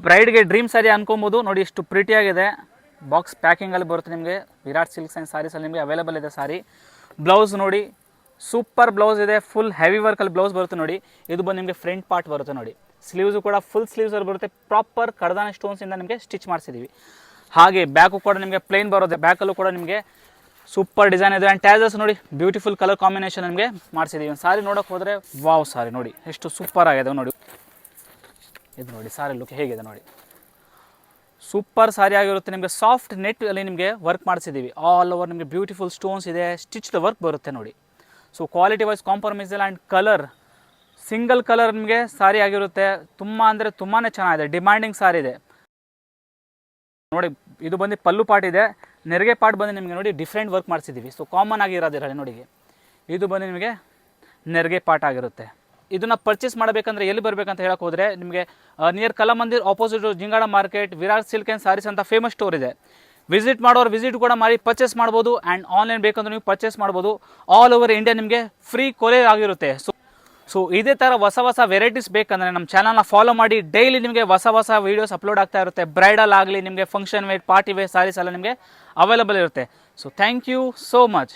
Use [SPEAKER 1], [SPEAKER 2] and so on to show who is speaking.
[SPEAKER 1] ಬ್ರೈಡ್ಗೆ dream sari ಅನ್ಕೊಬೋದು ನೋಡಿ, ಎಷ್ಟು ಪ್ರೀಟಿಯಾಗಿದೆ. Box ಪ್ಯಾಕಿಂಗಲ್ಲಿ ಬರುತ್ತೆ ನಿಮಗೆ. ವಿರಾಟ್ ಸಿಲ್ಕ್ಸ್ ಆ್ಯಂಡ್ ಸ್ಯಾರೀಸಲ್ಲಿ ನಿಮಗೆ ಅವೈಲೇಬಲ್ ಇದೆ ಸಾರಿ. ಬ್ಲೌಸ್ ನೋಡಿ, ಸೂಪರ್ ಬ್ಲೌಸ್ ಇದೆ, ಫುಲ್ ಹೆವಿ ವರ್ಕಲ್ಲಿ ಬ್ಲೌಸ್ ಬರುತ್ತೆ ನೋಡಿ. ಇದು ಬಂದು ನಿಮಗೆ ಫ್ರಂಟ್ ಪಾರ್ಟ್ ಬರುತ್ತೆ ನೋಡಿ. ಸ್ಲೀವ್ಸು ಕೂಡ ಫುಲ್ ಸ್ಲೀವ್ಸಲ್ಲಿ ಬರುತ್ತೆ. ಪ್ರಾಪರ್ ಕಡದಾನ ಸ್ಟೋನ್ಸಿಂದ ನಿಮಗೆ ಸ್ಟಿಚ್ ಮಾಡಿಸಿದ್ದೀವಿ. ಹಾಗೆ ಬ್ಯಾಕು ಕೂಡ ನಿಮಗೆ ಪ್ಲೇನ್ ಬರುತ್ತೆ. ಬ್ಯಾಕಲ್ಲೂ ಕೂಡ ನಿಮಗೆ ಸೂಪರ್ ಡಿಸೈನ್ ಇದೆ. ಆ್ಯಂಡ್ ಟ್ಯಾಸಲ್ಸ್ ನೋಡಿ, ಬ್ಯೂಟಿಫುಲ್ ಕಲರ್ ಕಾಂಬಿನೇಷನ್ ನಿಮಗೆ ಮಾಡಿಸಿದ್ದೀವಿ. ಒಂದು ಸಾರಿ ನೋಡೋಕೆ ಹೋದರೆ ವಾವ್, ಸಾರಿ ನೋಡಿ ಎಷ್ಟು ಸೂಪರ್ ಆಗಿದೆ ನೋಡಿ. ಇದು ನೋಡಿ ಸಾರಿ ಲುಕ್ ಹೇಗಿದೆ ನೋಡಿ, ಸೂಪರ್ ಸಾರಿ ಆಗಿರುತ್ತೆ. ನಿಮಗೆ ಸಾಫ್ಟ್ ನೆಟ್ ಅಲ್ಲಿ ನಿಮಗೆ ವರ್ಕ್ ಮಾಡಿಸಿದ್ದೀವಿ. ಆಲ್ ಓವರ್ ನಿಮಗೆ ಬ್ಯೂಟಿಫುಲ್ ಸ್ಟೋನ್ಸ್ ಇದೆ, ಸ್ಟಿಚ್ಡ್ ವರ್ಕ್ ಬರುತ್ತೆ ನೋಡಿ. ಸೊ ಕ್ವಾಲಿಟಿ ವೈಸ್ ಕಾಂಪ್ರಮೈಸ್ ಇಲ್ಲ. ಆ್ಯಂಡ್ ಕಲರ್ ಸಿಂಗಲ್ ಕಲರ್ ನಿಮಗೆ ಸಾರಿ ಆಗಿರುತ್ತೆ. ತುಂಬ ಅಂದರೆ ತುಂಬಾ ಚೆನ್ನಾಗಿದೆ, ಡಿಮ್ಯಾಂಡಿಂಗ್ ಸಾರಿ ಇದೆ ನೋಡಿ. ಇದು ಬಂದು ಪಲ್ಲು ಪಾಟ್ ಇದೆ. ನೆರಿಗೆ ಪಾಟ್ ಬಂದು ನಿಮಗೆ ನೋಡಿ ಡಿಫ್ರೆಂಟ್ ವರ್ಕ್ ಮಾಡಿಸಿದ್ದೀವಿ. ಸೊ ಕಾಮನ್ ಆಗಿರೋದಿರಲಿ ನೋಡಿ. ಇದು ಬಂದು ನಿಮಗೆ ನೆರಿಗೆ ಪಾಟ್ ಆಗಿರುತ್ತೆ. ಇದನ್ನು ಪರ್ಚೇಸ್ ಮಾಡಬೇಕಂದ್ರೆ ಎಲ್ಲಿ ಬರಬೇಕಂತ ಹೇಳಕ್ಕೆ ಹೋದರೆ ನಿಮಗೆ ನಿಯರ್ ಕಲಾಮಂದಿರ್ ಆಪೋಸಿಟ್ ಜಿಂಗಾಡ market Virat silk and sarees ಅಂತ ಫೇಮಸ್ ಸ್ಟೋರ್ ಇದೆ. ವಿಸಿಟ್ ಮಾಡೋರು ವಿಸಿಟ್ ಕೂಡ ಮಾಡಿ ಪರ್ಚೇಸ್ ಮಾಡ್ಬೋದು. ಆ್ಯಂಡ್ ಆನ್ಲೈನ್ ಬೇಕಂದ್ರೆ ನೀವು ಪರ್ಚೇಸ್ ಮಾಡ್ಬೋದು. ಆಲ್ ಓವರ್ ಇಂಡಿಯಾ ನಿಮಗೆ ಫ್ರೀ ಕೊರಿಯರ್ ಆಗಿರುತ್ತೆ. ಸೊ ಇದೇ ಥರ ಹೊಸ ಹೊಸ ವೆರೈಟೀಸ್ ಬೇಕಂದರೆ ನಮ್ಮ ಚಾನಲ್ನ ಫಾಲೋ ಮಾಡಿ. ಡೈಲಿ ನಿಮಗೆ ಹೊಸ ಹೊಸ ವೀಡಿಯೋಸ್ ಅಪ್ಲೋಡ್ ಆಗ್ತಾ ಇರುತ್ತೆ. ಬ್ರೈಡಲ್ ಆಗಲಿ, ನಿಮಗೆ function wear, party wear saris ಎಲ್ಲ ನಿಮಗೆ ಅವೈಲೇಬಲ್ ಇರುತ್ತೆ. So thank you so much.